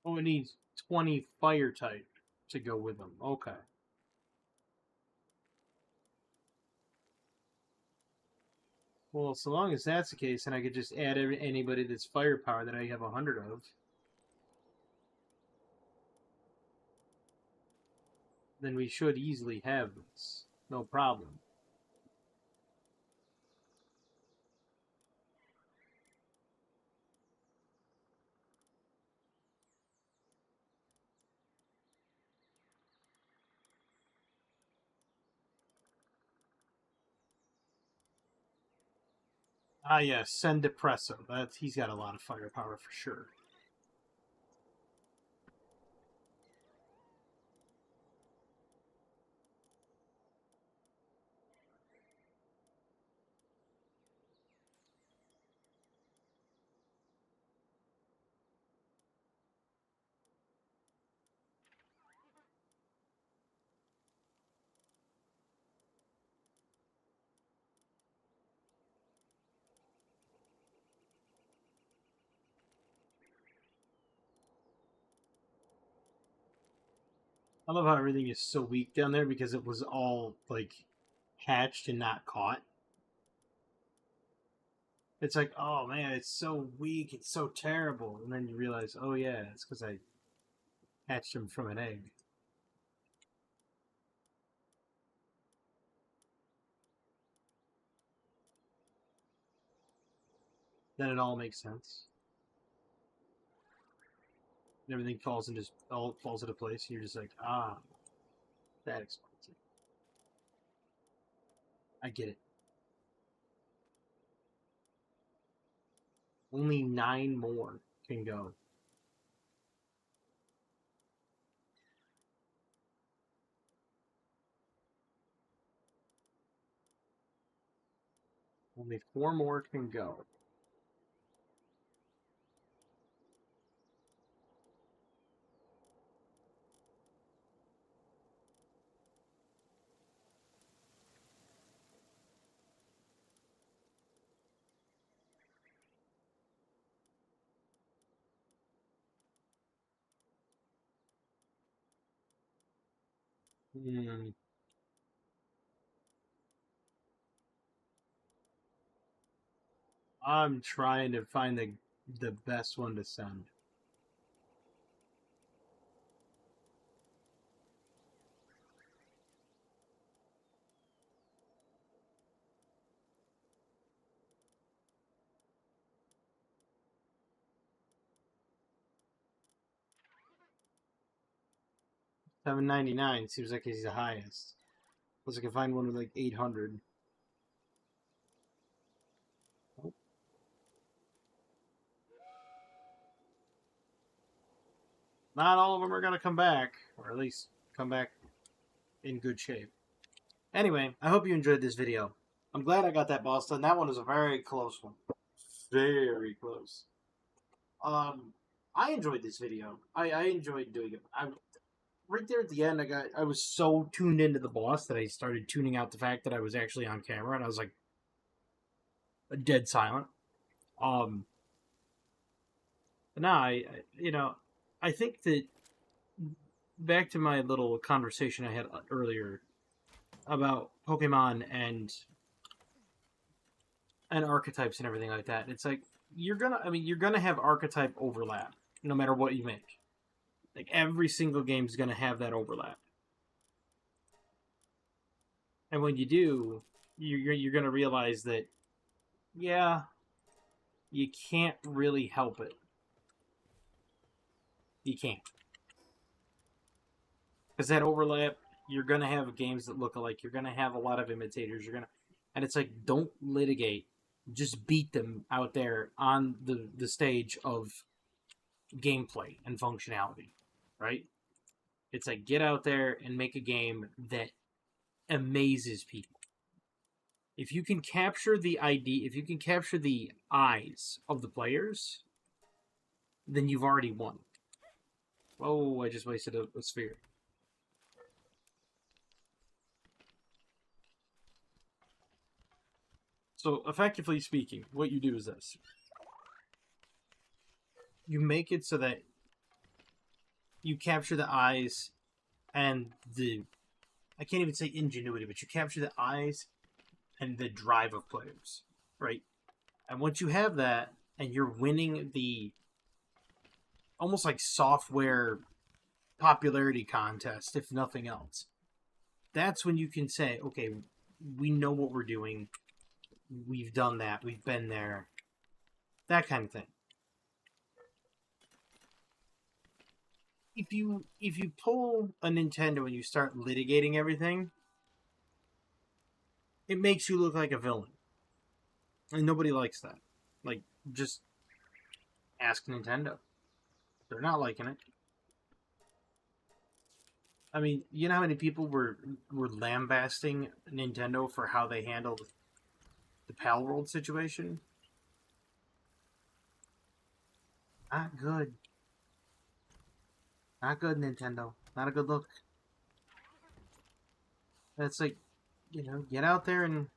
Oh, it needs 20 fire type to go with them. Okay. Well, so long as that's the case, then I could just add anybody that's firepower that I have 100 of. Then we should easily have this. No problem. Ah, yes, send Depresso. He's got a lot of firepower for sure. I love how everything is so weak down there because it was all, like, hatched and not caught. It's like, oh man, it's so weak, it's so terrible. And then you realize, oh yeah, it's because I hatched him from an egg. Then it all makes sense. And everything all falls into place. And you're just like, ah, that explains it. I get it. Only 9 more can go. Only 4 more can go. Hmm. I'm trying to find the best one to send. $7.99 seems like he's the highest. Unless I can find one with like 800. Not all of them are going to come back, or at least come back in good shape. Anyway, I hope you enjoyed this video. I'm glad I got that boss done. That one was a very close one. Very close. I enjoyed this video. I enjoyed doing it. Right there at the end, I was so tuned into the boss that I started tuning out the fact that I was actually on camera, and I was like, dead silent. Um, no, I think that back to my little conversation I had earlier about Pokemon and archetypes and everything like that. It's like you're gonna have archetype overlap no matter what you make. Like every single game is gonna have that overlap, and when you do, you're gonna realize that yeah, you can't really help it. You can't, because that overlap, you're gonna have games that look alike. You're gonna have a lot of imitators. And it's like, don't litigate. Just beat them out there on the stage of gameplay and functionality, right? It's like, get out there and make a game that amazes people. If you can capture the ID, if you can capture the eyes of the players, then you've already won. Oh, I just wasted a sphere. So, effectively speaking, what you do is this. You make it so that you capture the eyes and I can't even say ingenuity, but you capture the eyes and the drive of players, right? And once you have that, and you're winning the almost like software popularity contest, if nothing else, that's when you can say, okay, we know what we're doing. We've done that. We've been there. That kind of thing. If you pull a Nintendo and you start litigating everything, it makes you look like a villain. And nobody likes that. Like, just ask Nintendo. They're not liking it. I mean, you know how many people were lambasting Nintendo for how they handled the Palworld situation? Not good. Not good, Nintendo. Not a good look. It's like, get out there and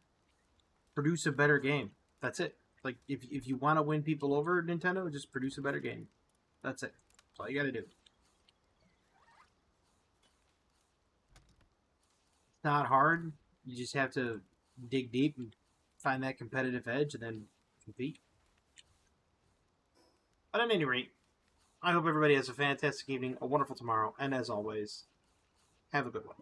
produce a better game. That's it. Like, if you want to win people over, Nintendo, just produce a better game. That's it. That's all you gotta do. It's not hard. You just have to dig deep and find that competitive edge and then compete. But at any rate, I hope everybody has a fantastic evening, a wonderful tomorrow, and as always, have a good one.